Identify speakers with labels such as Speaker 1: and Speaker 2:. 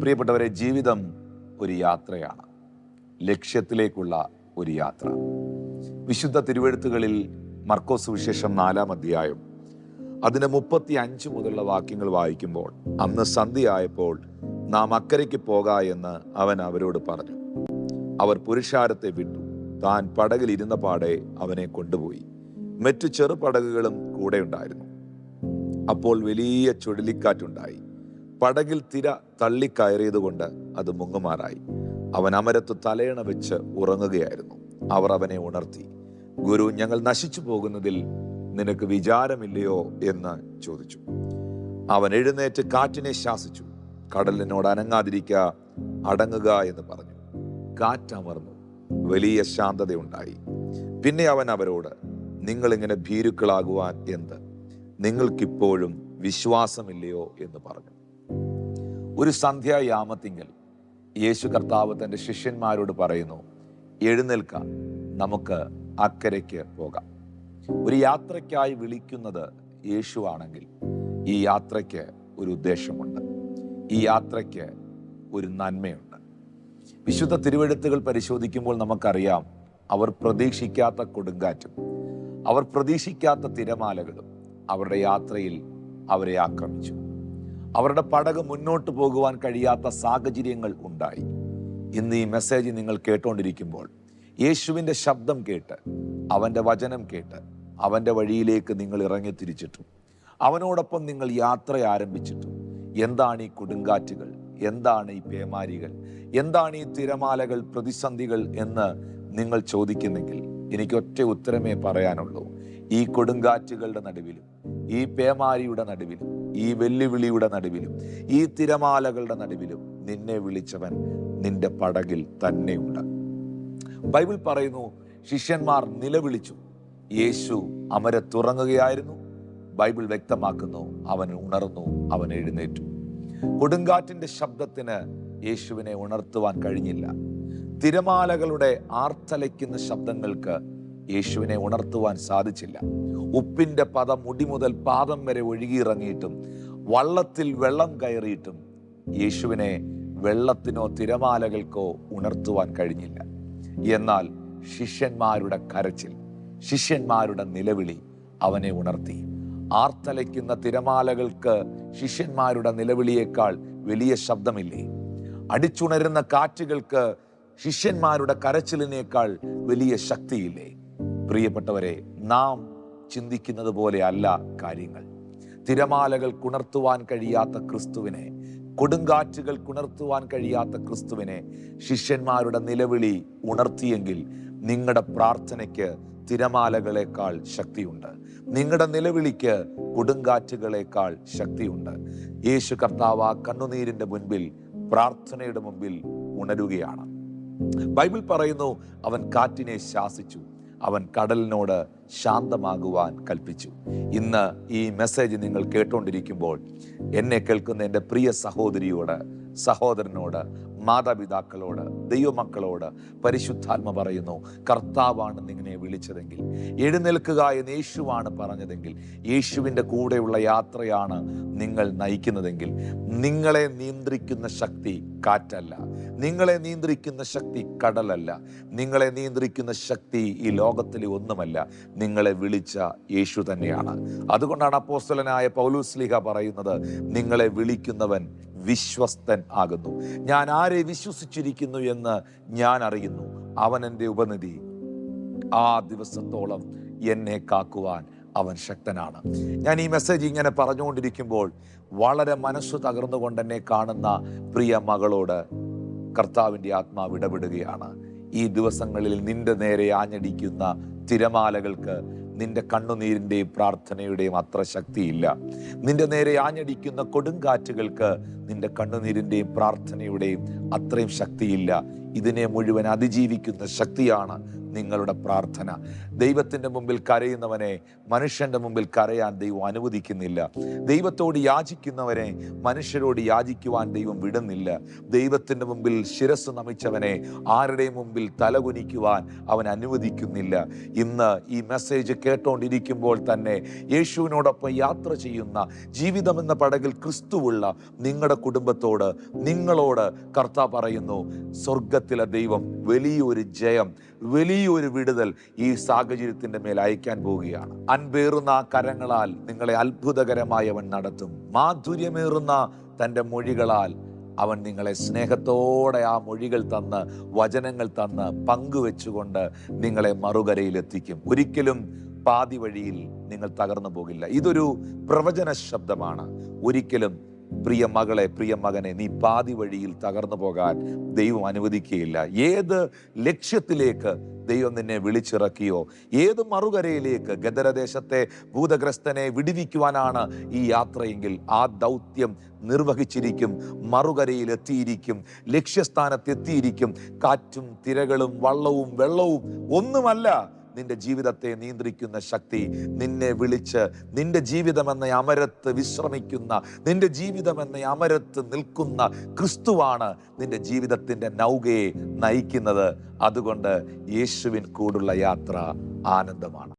Speaker 1: പ്രിയപ്പെട്ടവരെ, ജീവിതം ഒരു യാത്രയാണ്, ലക്ഷ്യത്തിലേക്കുള്ള ഒരു യാത്ര. വിശുദ്ധ തിരുവെഴുത്തുകളിൽ മർക്കോസ് വിശേഷം 4-ാം അധ്യായം അതിന് 35 മുതലുള്ള വാക്യങ്ങൾ വായിക്കുമ്പോൾ, അന്ന് സന്ധ്യയായപ്പോൾ നാം അക്കരയ്ക്ക് പോക എന്ന് അവൻ അവരോട് പറഞ്ഞു. അവർ പുരുഷാരത്തെ വിട്ടു. താൻ പടകിൽ ഇരുന്ന പാടെ അവനെ കൊണ്ടുപോയി. മറ്റു ചെറുപടകുകളും കൂടെ ഉണ്ടായിരുന്നു. അപ്പോൾ വലിയ ചുഴലിക്കാറ്റുണ്ടായി. പടകിൽ തിര തള്ളിക്കയറിയതുകൊണ്ട് അത് മുങ്ങുമാറായി. അവൻ അമരത്ത് തലയണ വെച്ച് ഉറങ്ങുകയായിരുന്നു. അവർ അവനെ ഉണർത്തി, ഗുരു, ഞങ്ങൾ നശിച്ചു പോകുന്നതിൽ നിനക്ക് വിചാരമില്ലയോ എന്ന് ചോദിച്ചു. അവൻ എഴുന്നേറ്റ് കാറ്റിനെ ശാസിച്ചു, കടലിനോട് അനങ്ങാതിരിക്കുക, അടങ്ങുക എന്ന് പറഞ്ഞു. കാറ്റമർന്നു, വലിയ ശാന്തതയുണ്ടായി. പിന്നെ അവൻ അവരോട്, നിങ്ങളിങ്ങനെ ഭീരുക്കളാകുവാൻ എന്ത്? നിങ്ങൾക്കിപ്പോഴും വിശ്വാസമില്ലയോ എന്ന് പറഞ്ഞു. ഒരു സന്ധ്യായാമത്തിങ്കൽ യേശു കർത്താവ് തൻ്റെ ശിഷ്യന്മാരോട് പറയുന്നു, എഴുന്നേൽക്ക, നമുക്ക് അക്കരയ്ക്ക് പോകാം. ഒരു യാത്രയ്ക്കായി വിളിക്കുന്നത് യേശു ആണെങ്കിൽ ഈ യാത്രയ്ക്ക് ഒരു ഉദ്ദേശമുണ്ട്, ഈ യാത്രയ്ക്ക് ഒരു നന്മയുണ്ട്. വിശുദ്ധ തിരുവെഴുത്തുകൾ പരിശോധിക്കുമ്പോൾ നമുക്കറിയാം, അവർ പ്രതീക്ഷിക്കാത്ത കൊടുങ്കാറ്റും അവർ പ്രതീക്ഷിക്കാത്ത തിരമാലകളും അവരുടെ യാത്രയിൽ അവരെ ആക്രമിച്ചു. അവരുടെ പടക് മുന്നോട്ട് പോകുവാൻ കഴിയാത്ത സാഹചര്യങ്ങൾ ഉണ്ടായി. ഇന്ന് ഈ മെസ്സേജ് നിങ്ങൾ കേട്ടുകൊണ്ടിരിക്കുമ്പോൾ, യേശുവിൻ്റെ ശബ്ദം കേട്ട്, അവൻ്റെ വചനം കേട്ട്, അവൻ്റെ വഴിയിലേക്ക് നിങ്ങൾ ഇറങ്ങി തിരിച്ചിട്ടും അവനോടൊപ്പം നിങ്ങൾ യാത്ര ആരംഭിച്ചിട്ടും, എന്താണ് ഈ കൊടുങ്കാറ്റുകൾ, എന്താണ് ഈ പേമാരികൾ, എന്താണ് ഈ തിരമാലകൾ, പ്രതിസന്ധികൾ എന്ന് നിങ്ങൾ ചോദിക്കുന്നെങ്കിൽ എനിക്കൊറ്റ ഉത്തരമേ പറയാനുള്ളൂ. ഈ കൊടുങ്കാറ്റുകളുടെ നടുവിലും, ഈ പേമാരിയുടെ നടുവിലും, ഈ വെല്ലുവിളിയുടെ നടുവിലും, ഈ തിരമാലകളുടെ നടുവിലും നിന്നെ വിളിച്ചവൻ നിന്റെ പടകിൽ തന്നെയുണ്ട്. ബൈബിൾ പറയുന്നു, ശിഷ്യന്മാർ നിലവിളിച്ചു, യേശു അമരത്തുറങ്ങുകയായിരുന്നു. ബൈബിൾ വ്യക്തമാക്കുന്നു, അവൻ ഉണർന്നു, അവൻ എഴുന്നേറ്റു. കൊടുങ്കാറ്റിന്റെ ശബ്ദത്തിന് യേശുവിനെ ഉണർത്തുവാൻ കഴിഞ്ഞില്ല. തിരമാലകളുടെ ആർത്തലയ്ക്കുന്ന ശബ്ദങ്ങൾക്ക് യേശുവിനെ ഉണർത്തുവാൻ സാധിച്ചില്ല. ഉപ്പിന്റെ പത മുടി മുതൽ പാദം വരെ ഒഴുകിയിറങ്ങിയിട്ടും, വള്ളത്തിൽ വെള്ളം കയറിയിട്ടും യേശുവിനെ വെള്ളത്തിനോ തിരമാലകൾക്കോ ഉണർത്തുവാൻ കഴിഞ്ഞില്ല. എന്നാൽ ശിഷ്യന്മാരുടെ കരച്ചിൽ, ശിഷ്യന്മാരുടെ നിലവിളി അവനെ ഉണർത്തി. ആർത്തലയ്ക്കുന്ന തിരമാലകൾക്ക് ശിഷ്യന്മാരുടെ നിലവിളിയേക്കാൾ വലിയ ശബ്ദമില്ലേ? അടിച്ചുണരുന്ന കാറ്റുകൾക്ക് ശിഷ്യന്മാരുടെ കരച്ചിലിനേക്കാൾ വലിയ ശക്തിയില്ലേ? പ്രിയപ്പെട്ടവരെ, നാം ചിന്തിക്കുന്നത് പോലെ അല്ല കാര്യങ്ങൾ. തിരമാലകൾക്കുണർത്തുവാൻ കഴിയാത്ത ക്രിസ്തുവിനെ, കൊടുങ്കാറ്റുകൾക്കുണർത്തുവാൻ കഴിയാത്ത ക്രിസ്തുവിനെ ശിഷ്യന്മാരുടെ നിലവിളി ഉണർത്തിയെങ്കിൽ നിങ്ങളുടെ പ്രാർത്ഥനയ്ക്ക് തിരമാലകളെക്കാൾ ശക്തിയുണ്ട്. നിങ്ങളുടെ നിലവിളിക്ക് കൊടുങ്കാറ്റുകളെക്കാൾ ശക്തിയുണ്ട്. യേശു കർത്താവ് ആ കണ്ണുനീരിന്റെ മുൻപിൽ, പ്രാർത്ഥനയുടെ മുമ്പിൽ ഉണരുകയാണ്. ബൈബിൾ പറയുന്നു, അവൻ കാറ്റിനെ ശാസിച്ചു, അവൻ കടലിനോട് ശാന്തമാകുവാൻ കൽപ്പിച്ചു. ഇന്ന് ഈ മെസ്സേജ് നിങ്ങൾ കേട്ടുകൊണ്ടിരിക്കുമ്പോൾ, എന്നെ കേൾക്കുന്ന എൻ്റെ പ്രിയ സഹോദരിയോട്, സഹോദരനോട്, മാതാപിതാക്കളോട്, ദൈവമക്കളോട് പരിശുദ്ധാത്മ പറയുന്നു, കർത്താവാണ് നിങ്ങളെ വിളിച്ചതെങ്കിൽ, എഴുന്നേൽക്കുക എന്ന് യേശുവാണ് പറഞ്ഞതെങ്കിൽ, യേശുവിൻ്റെ കൂടെയുള്ള യാത്രയാണ് നിങ്ങൾ നയിക്കുന്നതെങ്കിൽ, നിങ്ങളെ നിയന്ത്രിക്കുന്ന ശക്തി കാറ്റല്ല, നിങ്ങളെ നിയന്ത്രിക്കുന്ന ശക്തി കടലല്ല, നിങ്ങളെ നിയന്ത്രിക്കുന്ന ശക്തി ഈ ലോകത്തിലെ ഒന്നുമല്ല, നിങ്ങളെ വിളിച്ച യേശു തന്നെയാണ്. അതുകൊണ്ടാണ് അപ്പോസ്തലനായ പൗലോസ്ലീഹ പറയുന്നത്, നിങ്ങളെ വിളിക്കുന്നവൻ വിശ്വസ്തൻ ആകുന്നു. ഞാൻ ആരെ വിശ്വസിച്ചിരിക്കുന്നു എന്ന് ഞാൻ അറിയുന്നു, അവൻ എൻ്റെ ഉപനിധി, ആ ദിവസത്തോളം എന്നെ കാക്കുവാൻ അവൻ ശക്തനാണ്. ഞാൻ ഈ മെസ്സേജ് ഇങ്ങനെ പറഞ്ഞുകൊണ്ടിരിക്കുമ്പോൾ വളരെ മനസ്സു തകർന്നുകൊണ്ട് എന്നെ കാണുന്ന പ്രിയ മകളോട് കർത്താവിൻ്റെ ആത്മാവ് ഇടപെടുകയാണ്. ഈ ദിവസങ്ങളിൽ നിന്റെ നേരെ ആഞ്ഞടിക്കുന്ന തിരമാലകൾക്ക് നിന്റെ കണ്ണുനീരിൻ്റെയും പ്രാർത്ഥനയുടെയും അത്ര ശക്തിയില്ല. നിന്റെ നേരെ ആഞ്ഞടിക്കുന്ന കൊടുങ്കാറ്റുകൾക്ക് നിന്റെ കണ്ണുനീരിൻ്റെയും പ്രാർത്ഥനയുടെയും അത്രയും ശക്തിയില്ല. ഇതിനെ മുഴുവൻ അതിജീവിക്കുന്ന ശക്തിയാണ് നിങ്ങളുടെ പ്രാർത്ഥന. ദൈവത്തിൻ്റെ മുമ്പിൽ കരയുന്നവനെ മനുഷ്യൻ്റെ മുമ്പിൽ കരയാൻ ദൈവം അനുവദിക്കുന്നില്ല. ദൈവത്തോട് യാചിക്കുന്നവനെ മനുഷ്യരോട് യാചിക്കുവാൻ ദൈവം വിടുന്നില്ല. ദൈവത്തിൻ്റെ മുമ്പിൽ ശിരസ് നമിച്ചവനെ ആരുടെയും മുമ്പിൽ തലകുനിക്കുവാൻ അവൻ അനുവദിക്കുന്നില്ല. ഇന്ന് ഈ മെസ്സേജ് കേട്ടോണ്ടിരിക്കുമ്പോൾ തന്നെ യേശുവിനോടൊപ്പം യാത്ര ചെയ്യുന്ന, ജീവിതമെന്ന പടകിൽ ക്രിസ്തുവുള്ള നിങ്ങളുടെ നിങ്ങളുടെ കുടുംബത്തോട്, നിങ്ങളോട് കർത്താവ് പറയുന്നു, സ്വർഗത്തിലെ ദൈവം വലിയൊരു ജയം, വലിയൊരു വിടുതൽ ഈ സാഹചര്യത്തിന്റെ മേൽ അയക്കാൻ പോവുകയാണ്. അൻപേറുന്ന കരങ്ങളാൽ നിങ്ങളെ അത്ഭുതകരമായി അവൻ നടത്തും. മാധുര്യമേറുന്ന തൻ്റെ മൊഴികളാൽ അവൻ നിങ്ങളെ സ്നേഹത്തോടെ ആ മൊഴികൾ തന്ന്, വചനങ്ങൾ തന്ന് പങ്കുവെച്ചുകൊണ്ട് നിങ്ങളെ മറുകരയിലെത്തിക്കും. ഒരിക്കലും പാതി വഴിയിൽ നിങ്ങൾ തകർന്നു പോകില്ല. ഇതൊരു പ്രവചന ശബ്ദമാണ്. ഒരിക്കലും പ്രിയ മകളെ, പ്രിയ മകനെ, നീ പാതി വഴിയിൽ തകർന്നു പോകാൻ ദൈവം അനുവദിക്കുകയില്ല. ഏത് ലക്ഷ്യത്തിലേക്ക് ദൈവം നിന്നെ വിളിച്ചിറക്കിയോ, ഏത് മറുകരയിലേക്ക്, ഗദരദേശത്തെ ഭൂതഗ്രസ്തനെ വിടുവിക്കുവാനാണ് ഈ യാത്രയെങ്കിൽ ആ ദൗത്യം നിർവഹിച്ചിരിക്കും. മറുകരയിൽ എത്തിയിരിക്കും, ലക്ഷ്യസ്ഥാനത്തെത്തിയിരിക്കും. കാറ്റും തിരകളും വള്ളവും വെള്ളവും ഒന്നുമല്ല നിന്റെ ജീവിതത്തെ നിയന്ത്രിക്കുന്ന ശക്തി. നിന്നെ വിളിച്ച് നിന്റെ ജീവിതമെന്ന അമരത്ത് വിശ്രമിക്കുന്ന, നിന്റെ ജീവിതമെന്ന അമരത്ത് നിൽക്കുന്ന ക്രിസ്തുവാണ് നിന്റെ ജീവിതത്തിന്റെ നൗകയെ നയിക്കുന്നത്. അതുകൊണ്ട് യേശുവിൻ കൂടുള്ള യാത്ര ആനന്ദമാണ്.